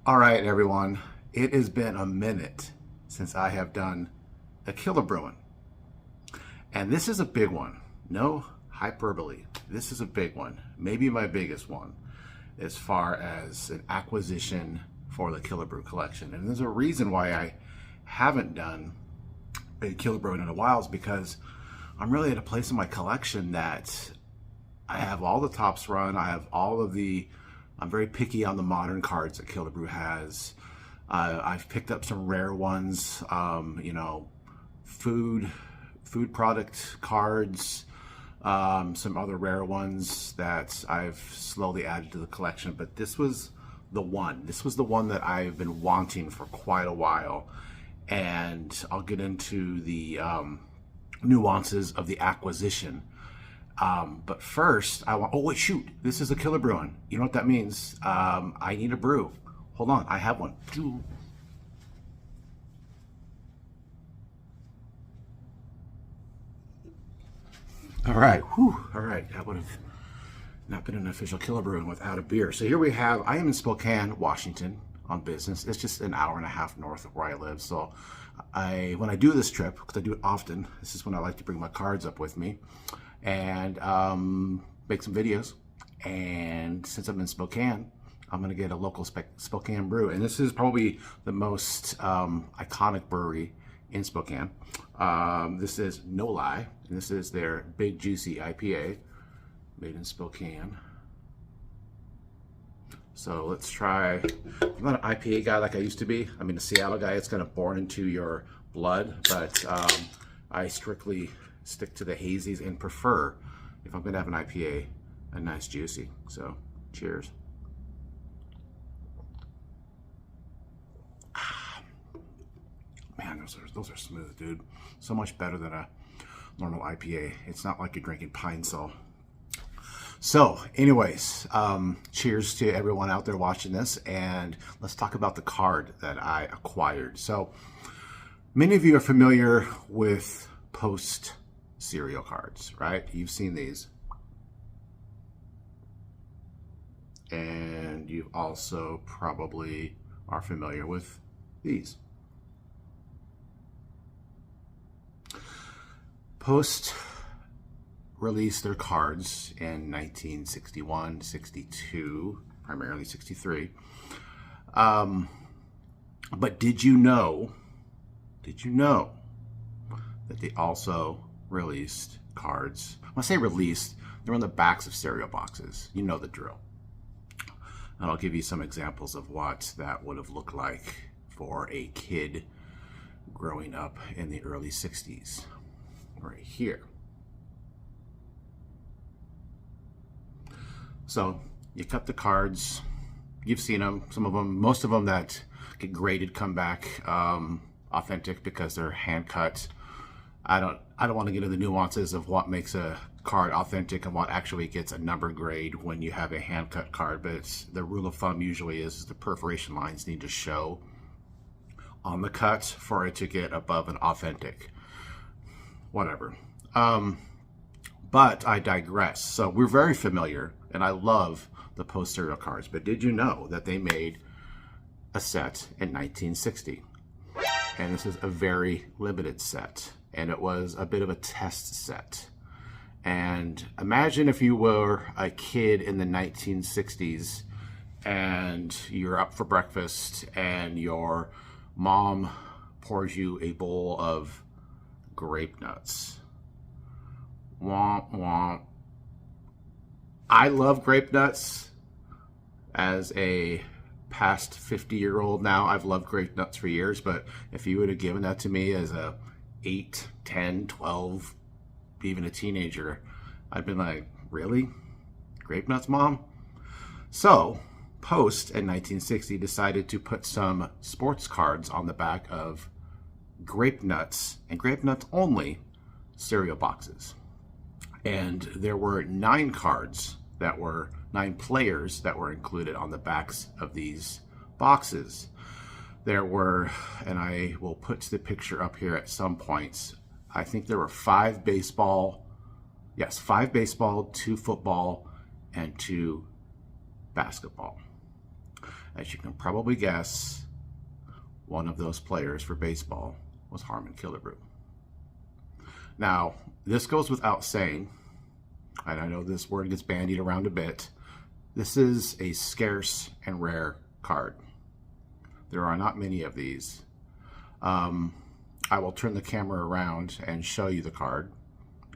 All right, everyone. It has been a minute since I have done a KILLEBREW'n. And this is a big one. No hyperbole. This is a big one. Maybe my biggest one as far as an acquisition for the KILLEBREW collection. And there's a reason why I haven't done a KILLEBREW'n in a while is because I'm really at a place in my collection that I have all the Topps run. I have all of the I'm very picky on the modern cards that KILLEBREW has. I've picked up some rare ones, food product cards, some other rare ones that I've slowly added to the collection. But this was the one. This was the one that I've been wanting for quite a while. And I'll get into the nuances of the acquisition. But first, oh wait, shoot, this is a KILLEBREW'n. You know what that means? I need a brew. Hold on, I have one. All right, whew, all right, that would have not been an official KILLEBREW'n without a beer. So here we have, I am in Spokane, Washington on business. It's just an hour and a half north of where I live. So when I do this trip, because I do it often, this is when I like to bring my cards up with me and make some videos. And since I'm in Spokane, I'm gonna get a local Spokane brew. And this is probably the most iconic brewery in Spokane. This is No Lie, and this is their Big Juicy IPA, made in Spokane. So let's try, I'm not an IPA guy like I used to be. I mean, a Seattle guy, it's kind of born into your blood, but I strictly stick to the hazies and prefer, if I'm gonna have an IPA, a nice juicy. So cheers. Man, those are smooth, dude. So much better than a normal IPA. It's not like you're drinking Pine Sol. So anyways, cheers to everyone out there watching this, and let's talk about the card that I acquired. So many of you are familiar with Post cereal cards, right? You've seen these. And you also probably are familiar with these. Post released their cards in 1961, 62, primarily 63. But did you know that they also released cards? When I say released, they're on the backs of cereal boxes. You know the drill. And I'll give you some examples of what that would have looked like for a kid growing up in the early 60s. Right here. So you cut the cards, you've seen them, some of them, most of them that get graded come back authentic because they're hand cut. I don't want to get into the nuances of what makes a card authentic and what actually gets a number grade when you have a hand cut card, but the rule of thumb usually is the perforation lines need to show on the cut for it to get above an authentic. Whatever. But I digress. So we're very familiar, and I love the Post cereal cards, but did you know that they made a set in 1960? And this is a very limited set, and it was a bit of a test set. And imagine if you were a kid in the 1960s and you're up for breakfast and your mom pours you a bowl of grape nuts. Womp womp. I love grape nuts. As a past 50-year-old now, I've loved grape nuts for years, but if you would have given that to me as a 8, 10, 12, even a teenager, I'd been like, really? Grape nuts, Mom? So, Post in 1960 decided to put some sports cards on the back of grape nuts, and grape nuts only, cereal boxes. And there were 9 cards that were 9 players that were included on the backs of these boxes. There were, and I will put the picture up here at some points, I think there were 5 baseball, 5 baseball, 2 football, and 2 basketball. As you can probably guess, one of those players for baseball was Harmon Killebrew. Now, this goes without saying, and I know this word gets bandied around a bit, this is a scarce and rare card. There are not many of these. I will turn the camera around and show you the card,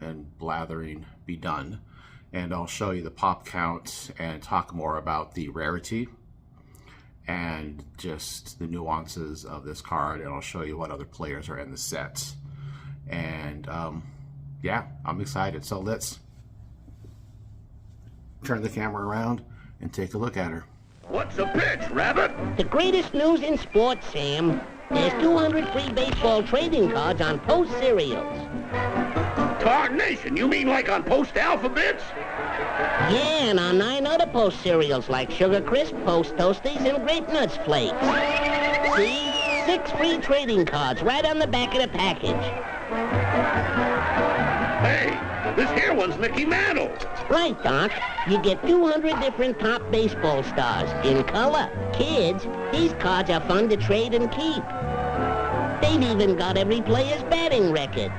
and blathering be done. And I'll show you the pop count and talk more about the rarity and just the nuances of this card, and I'll show you what other players are in the set. And yeah, I'm excited. So let's turn the camera around and take a look at her. What's a pitch, Rabbit? The greatest news in sports, Sam. There's 200 free baseball trading cards on Post cereals. Tarnation, you mean like on Post Alphabets? Yeah, and on 9 other Post cereals like Sugar Crisp, Post Toasties, and Grape Nuts Flakes. See? 6 free trading cards right on the back of the package. Hey, this here one's Mickey Mantle. Right, Doc. You get 200 different top baseball stars in color. Kids, these cards are fun to trade and keep. They've even got every player's batting record.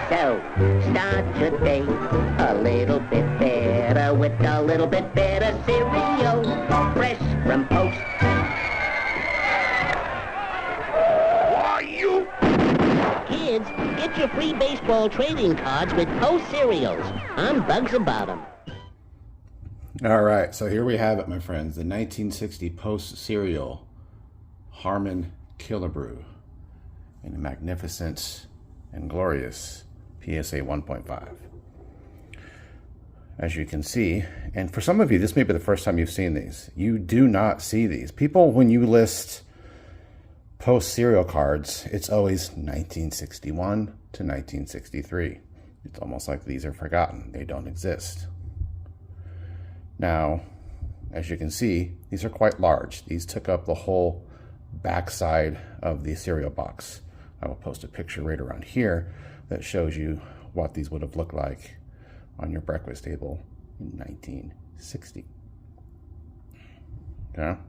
So, start today a little bit better with a little bit better cereal. Fresh from Post. Why, you... Kids, get your free baseball trading cards with Post cereals. I'm bugs about them. All right, so here we have it, my friends. The 1960 Post cereal, Harmon Killebrew, in a magnificent and glorious PSA 1.5. As you can see, and for some of you, this may be the first time you've seen these. You do not see these. People, when you list Post cereal cards, it's always 1961 to 1963. It's almost like these are forgotten. They don't exist. Now, as you can see, these are quite large. These took up the whole backside of the cereal box. I will post a picture right around here that shows you what these would have looked like on your breakfast table in 1960. Okay?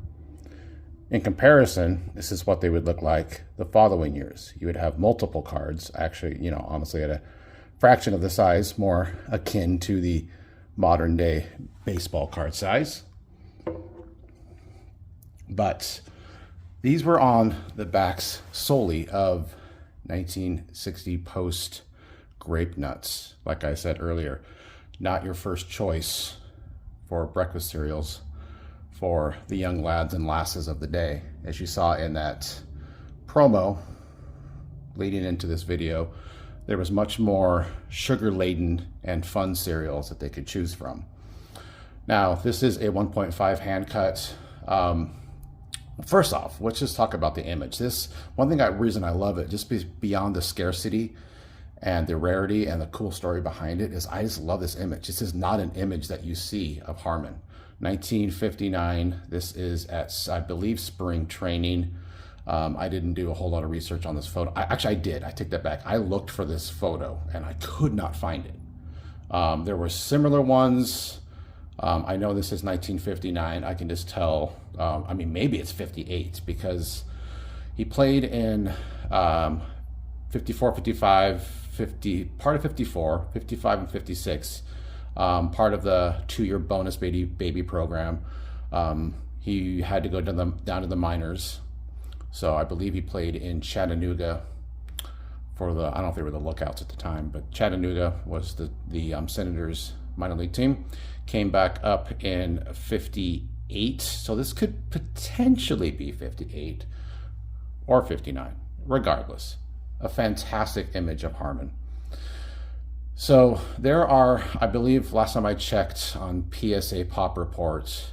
In comparison, this is what they would look like the following years. You would have multiple cards, actually, you know, honestly at a fraction of the size, more akin to the modern day baseball card size. But these were on the backs solely of 1960 Post Grape Nuts. Like I said earlier, not your first choice for breakfast cereals for the young lads and lasses of the day. As you saw in that promo leading into this video, there was much more sugar-laden and fun cereals that they could choose from. Now, this is a 1.5 hand cut. First off, let's just talk about the image. This reason I love it, just beyond the scarcity and the rarity and the cool story behind it, is I just love this image. This is not an image that you see of Harmon. 1959. This is at, I believe, spring training. I didn't do a whole lot of research on this photo. Actually, I did. I take that back. I looked for this photo and I could not find it. There were similar ones. I know this is 1959. I can just tell. I mean, maybe it's 58 because he played in 54, 55, 50, part of 54, 55, and 56. Part of the 2-year bonus baby program. He had to go down to the minors. So I believe he played in Chattanooga for the, I don't know if they were the Lookouts at the time, but Chattanooga was the Senators minor league team. Came back up in 58. So this could potentially be 58 or 59. Regardless, a fantastic image of Harmon. So there are, I believe, last time I checked on PSA Pop Reports,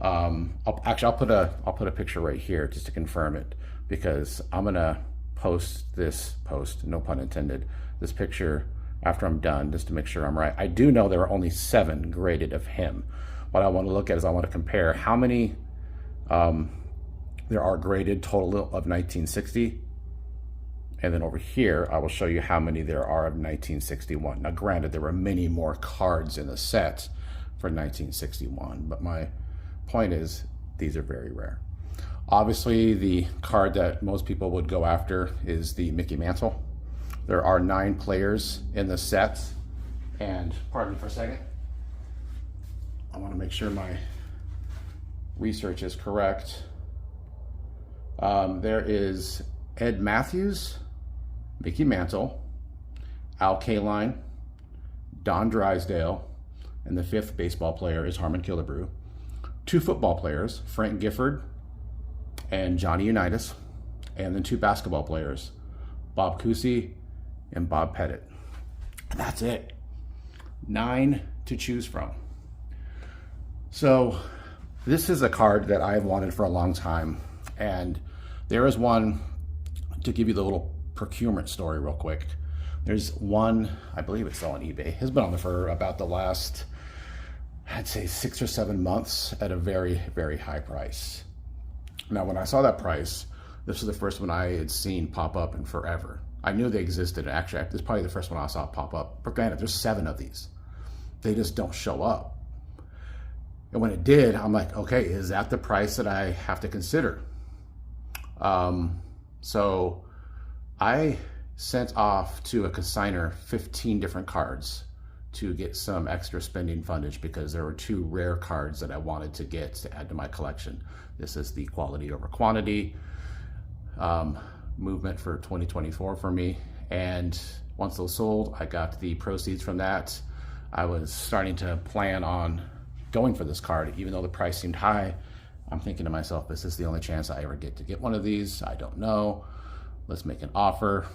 I'll put a picture right here just to confirm it, because I'm gonna post, no pun intended, this picture after I'm done just to make sure I'm right. I do know there are only 7 graded of him. What I want to look at is I want to compare how many there are graded total of 1960. And then over here, I will show you how many there are of 1961. Now, granted, there were many more cards in the set for 1961, but my point is, these are very rare. Obviously, the card that most people would go after is the Mickey Mantle. There are 9 players in the set, and pardon me for a second. I want to make sure my research is correct. There is Ed Matthews, Mickey Mantle, Al Kaline, Don Drysdale, and the 5th baseball player is Harmon Killebrew. 2 football players, Frank Gifford and Johnny Unitas, and then 2 basketball players, Bob Cousy and Bob Pettit. That's it. 9 to choose from. So this is a card that I've wanted for a long time, and there is one, to give you the little procurement story real quick. There's one, I believe it's still on eBay. It's been on there for about the last, I'd say 6 or 7 months at a very, very high price. Now, when I saw that price, this was the first one I had seen pop up in forever. I knew they existed. Actually, this is probably the first one I saw pop up. But granted, there's 7 of these. They just don't show up. And when it did, I'm like, okay, is that the price that I have to consider? So I sent off to a consignor 15 different cards to get some extra spending fundage, because there were 2 rare cards that I wanted to get to add to my collection. This is the quality over quantity movement for 2024 for me. And once those sold, I got the proceeds from that. I was starting to plan on going for this card, even though the price seemed high. I'm thinking to myself, this is the only chance I ever get to get one of these. I don't know. Let's make an offer.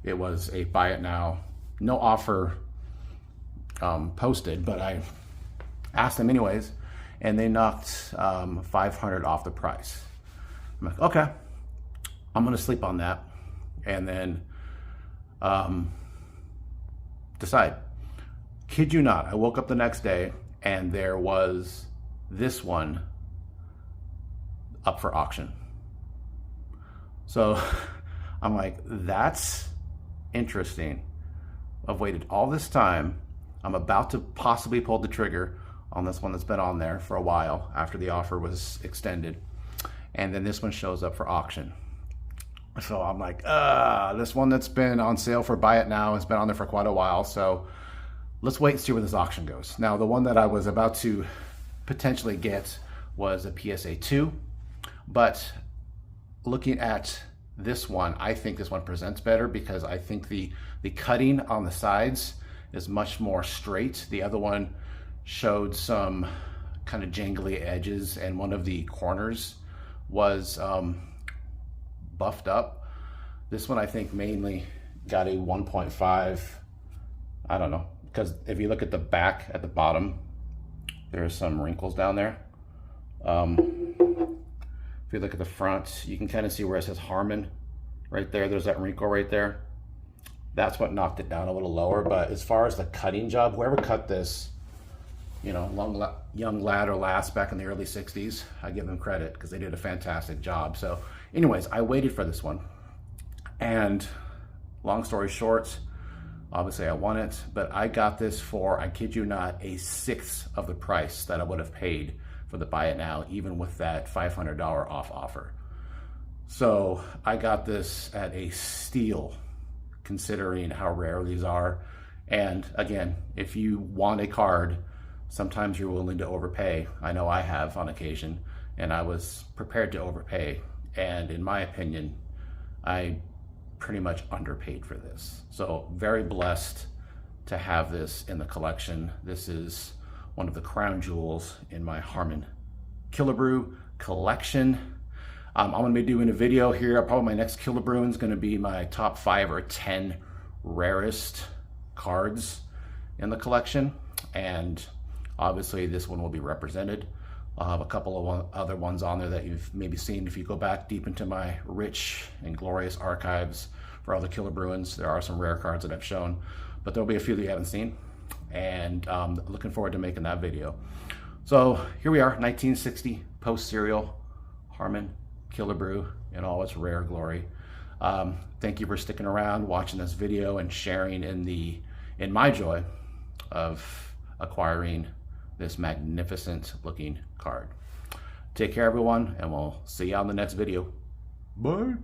It was a buy it now, no offer posted, but I asked them anyways, and they knocked $500 off the price. I'm like, okay, I'm gonna sleep on that, and then decide. Kid you not, I woke up the next day and there was this one up for auction. So I'm like, that's interesting. I've waited all this time. I'm about to possibly pull the trigger on this one that's been on there for a while after the offer was extended. And then this one shows up for auction. So I'm like, this one that's been on sale for buy it now has been on there for quite a while. So let's wait and see where this auction goes. Now, the one that I was about to potentially get was a PSA 2, but looking at this one, I think this one presents better, because I think the cutting on the sides is much more straight. The other one showed some kind of jangly edges, and one of the corners was buffed up. This one I think mainly got a 1.5, I don't know, because if you look at the back at the bottom, there are some wrinkles down there. If you look at the front, you can kind of see where it says Harmon right there. There's that wrinkle right there. That's what knocked it down a little lower. But as far as the cutting job, whoever cut this, you know, young lad or lass back in the early 60s, I give them credit, because they did a fantastic job. So anyways, I waited for this one. And long story short, obviously I won it, but I got this for, I kid you not, 1/6 of the price that I would have paid for the buy it now, even with that $500 off offer. So I got this at a steal, considering how rare these are. And again, if you want a card, sometimes you're willing to overpay. I know I have on occasion, and I was prepared to overpay. And in my opinion, I pretty much underpaid for this. So very blessed to have this in the collection. This is one of the crown jewels in my Harmon Killebrew collection. I'm gonna be doing a video here. Probably my next Killebrew'n is gonna be my top 5 or 10 rarest cards in the collection. And obviously this one will be represented. I'll have a couple of other ones on there that you've maybe seen if you go back deep into my rich and glorious archives for all the Killebrew'ns. There are some rare cards that I've shown, but there'll be a few that you haven't seen, and looking forward to making that video. So here we are, 1960 post-serial Harmon Killebrew in all its rare glory. Thank you for sticking around, watching this video, and sharing in my joy of acquiring this magnificent looking card. Take care, everyone, and we'll see you on the next video. Bye.